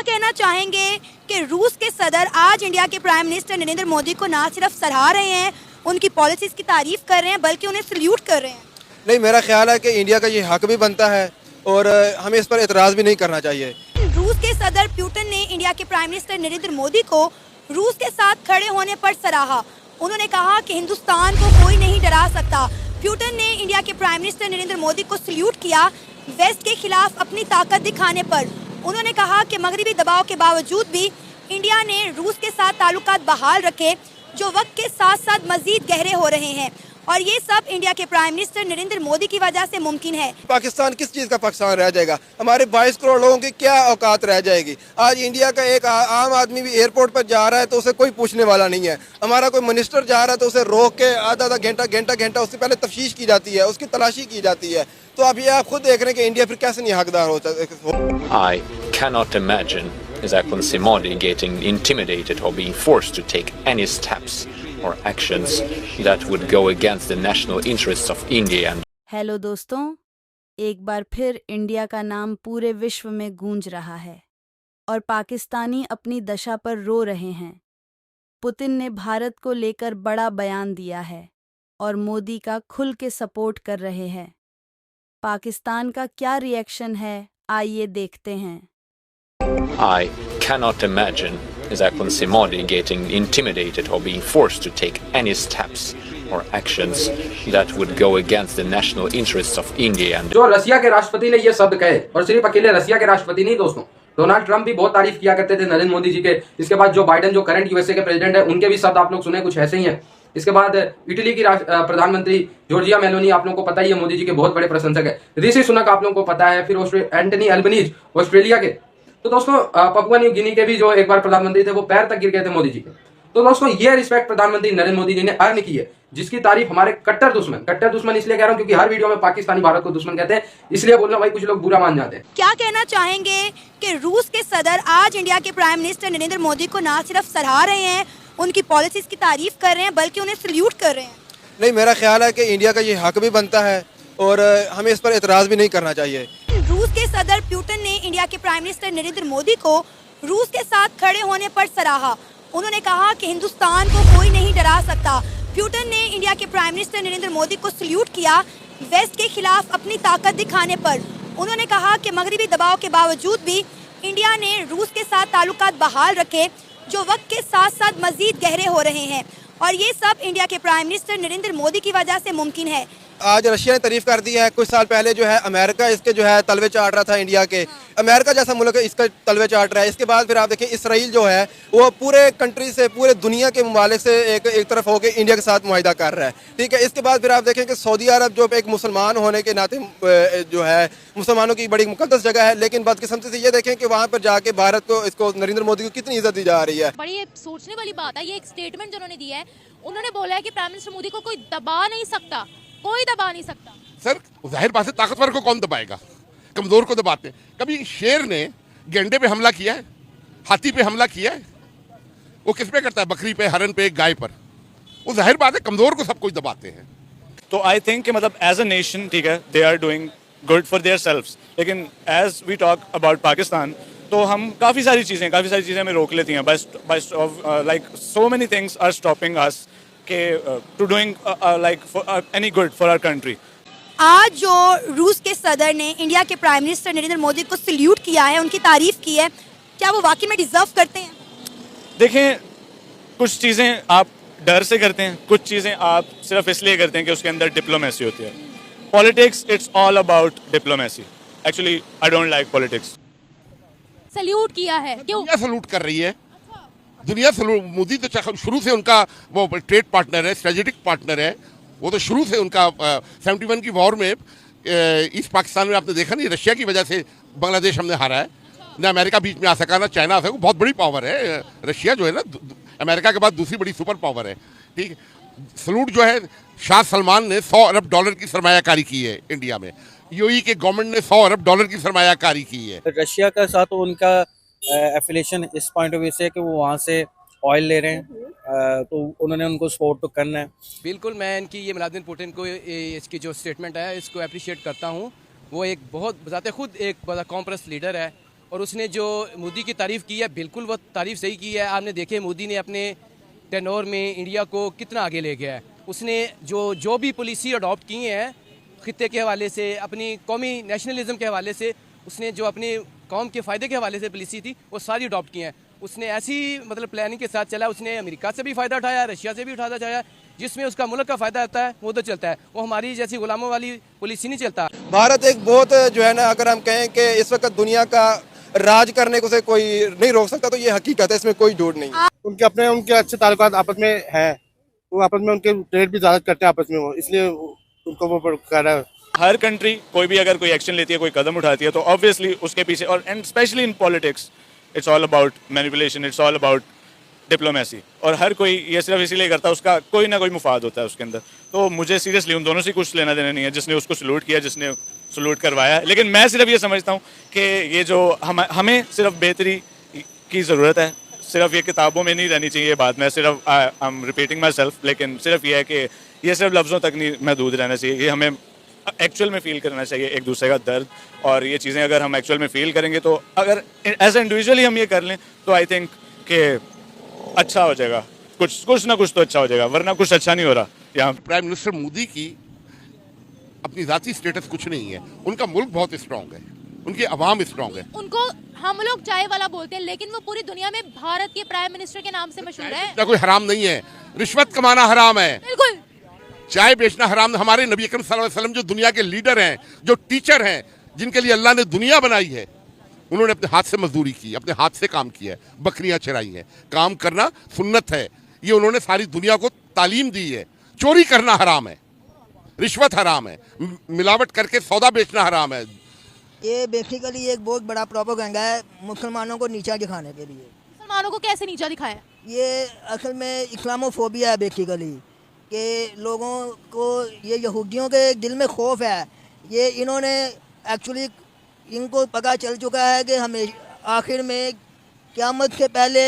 कहना चाहेंगे कि रूस के सदर आज इंडिया के प्राइम मिनिस्टर नरेंद्र मोदी को ना सिर्फ सराह रहे हैं, उनकी पॉलिसीज की तारीफ कर रहे हैं, बल्कि उन्हें सल्यूट कर रहे हैं। नहीं, मेरा ख्याल है कि इंडिया का ये हक भी बनता है और हमें इस पर एतराज़ भी नहीं करना चाहिए। रूस के सदर पुतिन ने इंडिया के प्राइम मिनिस्टर नरेंद्र मोदी को रूस के साथ खड़े होने पर सराहा। उन्होंने कहा कि हिंदुस्तान को कोई नहीं डरा सकता। पुतिन ने इंडिया के प्राइम मिनिस्टर नरेंद्र मोदी को सल्यूट किया वेस्ट के खिलाफ अपनी ताकत दिखाने पर। उन्होंने कहा कि मगरबी दबाव के बावजूद भी इंडिया ने रूस के साथ ताल्लुकात बहाल रखे, जो वक्त के साथ साथ मजीद गहरे हो रहे हैं, और ये सब इंडिया के प्राइम मिनिस्टर नरेंद्र मोदी की वजह से मुमकिन है। पाकिस्तान किस चीज़ का पाकिस्तान रह जाएगा? हमारे 22 करोड़ लोगों की क्या औकात रह जाएगी? आज इंडिया का एक आम आदमी भी एयरपोर्ट पर जा रहा है तो उसे कोई पूछने वाला नहीं है। हमारा कोई मिनिस्टर जा रहा है तो उसे रोक के आधा घंटा उससे पहले तफ्तीश की जाती है, उसकी तलाशी की जाती है। तो अब ये आप खुद देख रहे हैं कि इंडिया फिर कैसे नहीं हकदार होता है। I cannot imagine Zaklin Modi getting intimidated or being forced to take any steps or actions that would go against the national interests of India. Hello दोस्तों, एक बार फिर इंडिया का नाम पूरे विश्व में गूंज रहा है और पाकिस्तानी अपनी दशा पर रो रहे हैं। पुतिन ने भारत को लेकर बड़ा बयान दिया है और मोदी का खुल के सपोर्ट कर रहे हैं। पाकिस्तान का क्या रिएक्शन है, आइए देखते हैं। I cannot imagine Zaklin Modi getting intimidated or being forced to take any steps or actions that would go against the national interests of India. जो रसिया के राष्ट्रपति ने ये शब्द कहे, और सिर्फ अकेले रसिया के राष्ट्रपति नहीं दोस्तों, डोनाल्ड ट्रंप भी बहुत तारीफ किया करते थे नरेंद्र मोदी जी के। इसके बाद जो बाइडेन, जो करंट यूएसए के प्रेसिडेंट है, उनके भी शब्द आप लोग सुने कुछ ऐसे ही हैं। इसके बाद इटली की प्रधानमंत्री जॉर्जिया मेलोनी, आप लोगों को पता ही है, मोदी जी के बहुत बड़े प्रशंसक है। ऋषि सुनक आप लोगों को पता है, फिर एंटनी अल्बनीज ऑस्ट्रेलिया के। तो दोस्तों पपुआ न्यू गिनी के भी जो एक बार प्रधानमंत्री थे, वो पैर तक गिर गए थे मोदी जी के। तो दोस्तों ये रिस्पेक्ट प्रधानमंत्री नरेंद्र मोदी जी ने अर्न की है, जिसकी तारीफ हमारे कट्टर दुश्मन इसलिए कह रहा हूं क्योंकि हर वीडियो में पाकिस्तानी भारत को दुश्मन कहते हैं, इसलिए बोल रहा हूं भाई, कुछ लोग बुरा मान जाते हैं। क्या कहना चाहेंगे कि रूस के सदर आज इंडिया के प्राइम मिनिस्टर नरेंद्र मोदी को ना सिर्फ सराह रहे हैं, उनकी पॉलिसीज की तारीफ कर रहे हैं, बल्कि उन्हें सल्यूट कर रहे हैं। नहीं, मेरा ख्याल है कि इंडिया का ये हक भी बनता है और हमें इस पर एतराज़ भी नहीं करना चाहिए। रूस के सदर पुतिन ने इंडिया के प्राइम मिनिस्टर नरेंद्र मोदी को रूस के साथ खड़े होने पर सराहा। उन्होंने कहा कि हिंदुस्तान को कोई नहीं डरा सकता। पुतिन ने इंडिया के प्राइम मिनिस्टर नरेंद्र मोदी को सल्यूट किया वेस्ट के खिलाफ अपनी ताकत दिखाने पर। उन्होंने कहा कि मगरबी दबाव के बावजूद भी इंडिया ने रूस के साथ ताल्लुकात बहाल रखे, जो वक्त के साथ साथ मजीद गहरे हो रहे हैं, और ये सब इंडिया के प्राइम मिनिस्टर नरेंद्र मोदी की वजह से मुमकिन है। आज रशिया ने तारीफ कर दी है। कुछ साल पहले जो है अमेरिका इसके जो है तलवे चाट रहा था इंडिया के। अमेरिका जैसा मुल्क है, इसका तलवे चाट रहा है। इसके बाद फिर आप देखें इसराइल जो है वो पूरे कंट्री से, पूरे दुनिया के ममालिक से एक तरफ होकर इंडिया के साथ मुआहिदा कर रहा है, ठीक है। इसके बाद फिर आप देखें कि सऊदी अरब जो एक मुसलमान होने के नाते जो है मुसलमानों की बड़ी मुकद्दस जगह है, लेकिन बदकिस्मती से ये देखें कि वहाँ पर जाके भारत को, इसको नरेंद्र मोदी को कितनी इज्जत दी जा रही है। बड़ी सोचने वाली बात है। ये एक स्टेटमेंट जो उन्होंने दिया है, उन्होंने बोला है कि प्राइम मिनिस्टर मोदी को कोई दबा नहीं सकता, कोई दबा नहीं सकता। सर जाहिर बात है, ताकतवर को कौन दबाएगा? कमजोर को दबाते हैं। कभी शेर ने गेंडे पे हमला किया है? हाथी पे हमला किया है? वो किस पे करता है? बकरी पे, हरन पे, गाय पर। वो जाहिर बात है कमजोर को सब कुछ दबाते हैं। तो आई थिंक कि मतलब एज अ नेशन, ठीक है, they are doing good for their selves, लेकिन as we talk about Pakistan, तो हम काफ़ी सारी चीज़ें हमें रोक लेती हैं। Like so many things are stopping us to doing like any good for our country. आज जो रूस के सदर ने इंडिया के प्राइम मिनिस्टर नरेंद्र मोदी को सल्यूट किया है, उनकी तारीफ की है, क्या वो वाकई में डिजर्व करते हैं? देखें, कुछ चीज़ें आप डर से करते हैं, कुछ चीज़ें आप सिर्फ इसलिए करते हैं कि उसके अंदर डिप्लोमेसी होती है। Politics, it's all about diplomacy. Actually I don't like politics. Salute किया है, क्यों? दुनिया सल्यूट कर रही है। दुनिया सल्यूट, मोदी तो शुरू से उनका वो ट्रेड पार्टनर है, स्ट्रेटेजिक पार्टनर है। वो तो शुरू से उनका 71 की वॉर में ईस्ट पाकिस्तान में आपने देखा नहीं, रशिया की वजह से बांग्लादेश हमने हारा है। ना अमेरिका बीच में आ सका, ना चाइना आ सका। बहुत बड़ी पावर है रशिया, जो है ना अमेरिका के बाद दूसरी बड़ी सुपर पावर है, ठीक है। सल्यूट जो है, शाह सलमान ने $100 अरब की सरमायाकारी की है इंडिया में। यूएई के गवर्नमेंट ने $100 अरब की सरमायाकारी की है। रशिया का साथ उनका एफिलिएशन इस पॉइंट ऑफ व्यू से कि वो वहाँ से ऑयल ले रहे हैं, तो उन्होंने उनको सपोर्ट तो करना है। बिल्कुल, मैं इनकी ये व्लादिमीर पुतिन को इसकी जो स्टेटमेंट है इसको अप्रिशिएट करता हूँ। वो एक बहुत बताते खुद एक बड़ा कॉम्प्रेस लीडर है और उसने जो मोदी की तारीफ़ की है बिल्कुल वो तारीफ़ सही की है। आपने देखे मोदी ने अपने टेनोर में इंडिया को कितना आगे ले गया है। उसने जो भी पॉलिसी अडॉप्ट की हैं खित्ते के हवाले से, अपनी कौमी नेशनलिज्म के हवाले से, उसने जो अपनी कौम के फ़ायदे के हवाले से पॉलिसी थी वो सारी अडॉप्ट की हैं। उसने ऐसी मतलब प्लानिंग के साथ चला। उसने अमेरिका से भी फ़ायदा उठाया, रशिया से भी उठाया, जिसमें उसका मुल्क का फ़ायदा आता है वो तो चलता है। वो हमारी जैसी गुलामों वाली पॉलिसी नहीं चलता। भारत एक बहुत जो है ना, अगर हम कहें कि इस वक्त दुनिया का राज करने को से कोई नहीं रोक सकता, तो ये हकीकत है, इसमें कोई झूठ नहीं। उनके अच्छे ताल्लुकात आपस में हैं, वो आपस में उनके ट्रेड भी ज़्यादा करते हैं आपस में, वो इसलिए उनको वो कर रहा है। हर कंट्री कोई भी अगर कोई एक्शन लेती है, कोई कदम उठाती है, तो ऑब्वियसली उसके पीछे, और and specially in politics, it's all about manipulation, it's all about diplomacy. और हर कोई ये सिर्फ इसीलिए करता है, उसका कोई ना कोई मुफाद होता है उसके अंदर। तो मुझे सीरियसली उन दोनों से कुछ लेना देना नहीं है, जिसने उसको सलूट किया, जिसने सलूट करवाया। लेकिन मैं सिर्फ ये समझता हूँ कि ये जो हमें सिर्फ बेहतरी की ज़रूरत है, सिर्फ ये किताबों में नहीं रहनी चाहिए ये बात। मैं सिर्फ I am repeating my self, लेकिन सिर्फ ये है कि ये सिर्फ लफ्ज़ों तक नहीं महदूद रहना चाहिए। ये हमें एक्चुअल में फील करना चाहिए एक दूसरे का दर्द, और ये चीज़ें अगर हम एक्चुअल में फील करेंगे, तो अगर एज ए इंडिविजुअली हम ये कर लें, तो आई थिंक कि अच्छा हो जाएगा, कुछ ना कुछ तो अच्छा हो जाएगा, वरना कुछ अच्छा नहीं हो रहा यहाँ। प्राइम मिनिस्टर मोदी की अपनी जाती स्टेटस कुछ नहीं है, उनका मुल्क बहुत स्ट्रांग है, उनकी अवाम स्ट्रांग है। उनको हम लोग चाय वाला बोलते हैं, लेकिन वो पूरी दुनिया में भारत के प्राइम मिनिस्टर के नाम से मशहूर है। कोई हराम नहीं है, रिश्वत कमाना हराम है, बिल्कुल चाय बेचना हराम। हमारे नबी अकरम सल्लल्लाहु अलैहि वसल्लम जो दुनिया के लीडर हैं, जो टीचर हैं, जिनके लिए अल्लाह ने दुनिया बनाई है, उन्होंने अपने हाथ से मजदूरी की, अपने हाथ से काम किया है, बकरियां चराई हैं। काम करना सुन्नत है, ये उन्होंने सारी दुनिया को तालीम दी है। चोरी करना हराम है, रिश्वत हराम है, मिलावट करके सौदा बेचना हराम है। ये बेसिकली एक बहुत बड़ा प्रोपेगेंडा है मुसलमानों को नीचा दिखाने के लिए। मुसलमानों को कैसे नीचा दिखाया? ये असल में इस्लामोफोबिया है बेसिकली, कि लोगों को ये यहूदियों के दिल में खौफ है। ये इन्होंने एक्चुअली इनको पता चल चुका है कि हमें आखिर में क़यामत से पहले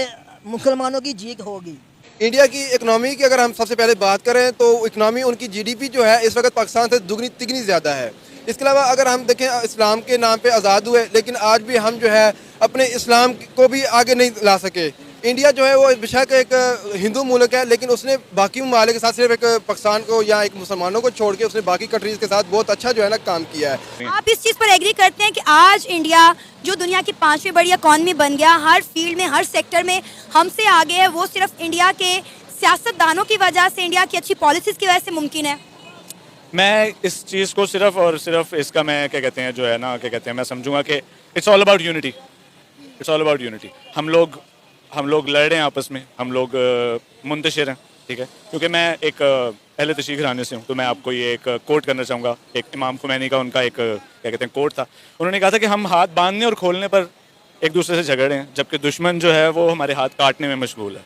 मुसलमानों की जीत होगी। इंडिया की इकनॉमी की अगर हम सबसे पहले बात करें, तो इकनॉमी उनकी जीडीपी जो है इस वक्त पाकिस्तान से दुगनी तिगनी ज़्यादा है। इसके अलावा अगर हम देखें, इस्लाम के नाम पे आज़ाद हुए, लेकिन आज भी हम जो है अपने इस्लाम को भी आगे नहीं ला सके। इंडिया जो है वो बेशक एक हिंदू मुल्क है, लेकिन उसने बाकी ममालिक के साथ सिर्फ एक पाकिस्तान को या एक मुसलमानों को छोड़ के उसने बाकी कंट्रीज़ के साथ बहुत अच्छा जो है ना काम किया है। आप इस चीज़ पर एग्री करते हैं कि आज इंडिया जो दुनिया की 5वीं बड़ी इकॉनमी बन गया, हर फील्ड में, हर सेक्टर में हमसे आगे है, वो सिर्फ इंडिया के सियासतदानों की वजह से, इंडिया की अच्छी पॉलिसीज़ की वजह से मुमकिन है? मैं इस चीज़ को सिर्फ और सिर्फ इसका मैं क्या कहते हैं जो है ना, क्या कहते हैं, मैं समझूंगा कि it's all about unity, it's all about unity. हम लोग लड़ रहे हैं आपस में, हम लोग मुंतशिर हैं, ठीक है। क्योंकि मैं एक अहले तशरीह घराने से हूँ, तो मैं आपको ये एक कोट करना चाहूँगा। एक इमाम खुमैनी का उनका एक क्या कहते हैं कोट था। उन्होंने कहा था कि हम हाथ बांधने और खोलने पर एक दूसरे से झगड़ रहे हैं, जबकि दुश्मन जो है वो हमारे हाथ काटने में मशगूल है।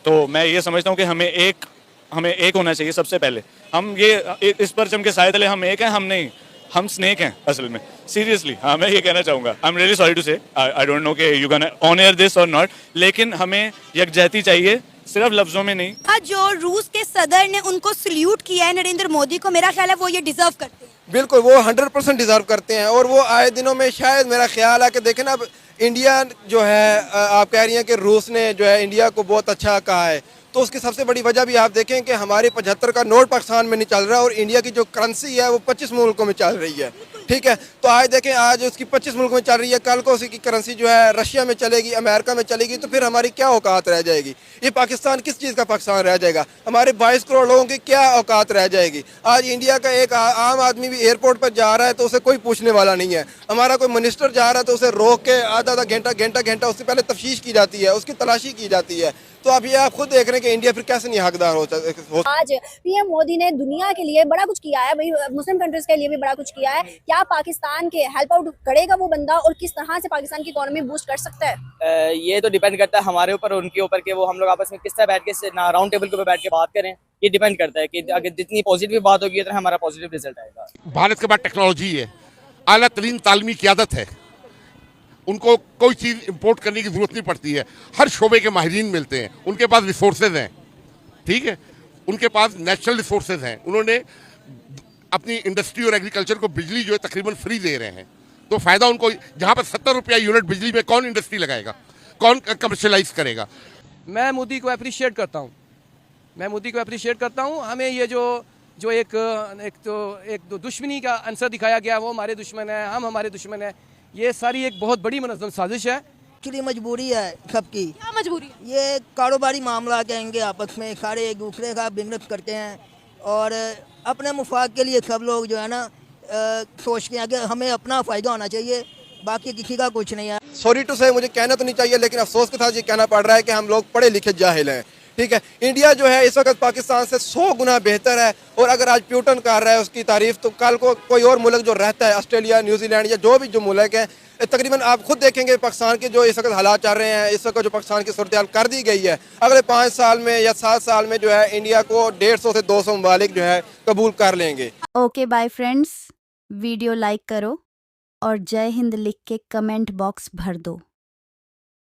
तो मैं ये समझता हूँ कि हमें एक होना चाहिए सबसे पहले। हम ये इस परचम के साए तले हम एक हैं, हम नहीं, हम स्नेक हैं असल में। सीरियसली हाँ, मैं ये कहना चाहूँगा। I am really sorry to say, I don't know कि you can on air this और नॉट, लेकिन हमें यकजहती चाहिए, सिर्फ लफ्जों में नहीं। आज जो रूस के सदर ने उनको सल्यूट किया है नरेंद्र मोदी को, मेरा ख्याल है वो ये डिजर्व करते हैं। बिल्कुल, वो 100% डिजर्व करते हैं, और वो आए दिनों में शायद मेरा ख्याल है कि देखें ना, अब इंडिया जो है, आप कह रही हैं कि रूस ने जो है इंडिया को बहुत अच्छा कहा है, तो उसकी सबसे बड़ी वजह भी आप देखें कि हमारे 75 का नोट पाकिस्तान में नहीं चल रहा, और इंडिया की जो करेंसी है वो 25 मुल्कों में चल रही है, ठीक है। तो आज देखें, आज उसकी 25 मुल्कों में चल रही है, कल को उसकी करेंसी जो है रशिया में चलेगी, अमेरिका में चलेगी, तो फिर हमारी क्या औकात रह जाएगी? ये पाकिस्तान किस चीज़ का पाकिस्तान रह जाएगा? हमारे 22 करोड़ लोगों की क्या औकात रह जाएगी? आज इंडिया का एक आम आदमी भी एयरपोर्ट पर जा रहा है तो उसे कोई पूछने वाला नहीं है। हमारा कोई मिनिस्टर जा रहा है तो उसे रोक के आधा घंटा उससे पहले तफ्तीश की जाती है, उसकी तलाशी की जाती है। तो अब ये आप खुद देख रहे हैं कि इंडिया फिर कैसे नहीं हकदार हो। आज पीएम मोदी ने दुनिया के लिए बड़ा कुछ किया है, भाई मुस्लिम कंट्रीज के लिए भी बड़ा कुछ किया है। क्या पाकिस्तान के हेल्प आउट करेगा वो बंदा, और किस तरह से पाकिस्तान की इकोनॉमी बूस्ट कर सकता है? ये तो डिपेंड करता है हमारे ऊपर, उनके ऊपर, कि वो हम लोग आपस में किस तरह बैठ के राउंड टेबल के ऊपर बैठ के बात करें। ये डिपेंड करता है कि अगर जितनी पॉजिटिव बात होगी उतना हमारा पॉजिटिव रिजल्ट आएगा। भारत के बाद टेक्नोलॉजी है, आला तरीन तालीमी क़यादत है, उनको कोई चीज़ इंपोर्ट करने की ज़रूरत नहीं पड़ती है। हर शोबे के माहिरीन मिलते हैं, उनके पास रिसोर्सेज हैं, ठीक है, उनके पास नेचुरल रिसोर्सेज हैं। उन्होंने अपनी इंडस्ट्री और एग्रीकल्चर को बिजली जो है तकरीबन फ्री दे रहे हैं। तो फायदा उनको, जहाँ पर 70 रुपया यूनिट बिजली में कौन इंडस्ट्री लगाएगा, कौन कमर्शलाइज करेगा। मैं मोदी को अप्रिशिएट करता हूँ, हमें ये जो एक दुश्मनी का अंसर दिखाया गया, वो हमारे दुश्मन है, हम हमारे दुश्मन है, ये सारी एक बहुत बड़ी मुनज़्ज़म साजिश है। एक्चुअली मजबूरी है सबकी। क्या मजबूरी है? ये कारोबारी मामला कहेंगे, आपस में सारे एक दूसरे का बिजनेस करते हैं और अपने मुफाद के लिए सब लोग जो है ना सोचते हैं कि हमें अपना फ़ायदा होना चाहिए, बाकी किसी का कुछ नहीं है। सॉरी टू से, मुझे कहना तो नहीं चाहिए लेकिन अफसोस के साथ ये कहना पड़ रहा है कि हम लोग पढ़े लिखे जाहिल हैं। ठीक है, इंडिया जो है इस वक्त पाकिस्तान से 100 गुना बेहतर है, और अगर आज प्यूटन कर रहा है उसकी तारीफ, तो कल को कोई और मुल्क जो रहता है, ऑस्ट्रेलिया, न्यूजीलैंड या जो मुल्क है, तकरीबन आप खुद देखेंगे पाकिस्तान के जो इस वक्त हालात चल रहे हैं, इस वक्त जो पाकिस्तान की सूरत हाल कर दी गई है, अगले 5 साल में या 7 साल में जो है इंडिया को 150 से 200 ममालिक जो है कबूल कर लेंगे। Okay bye friends, video like करो और जय हिंद लिख के कमेंट बॉक्स भर दो।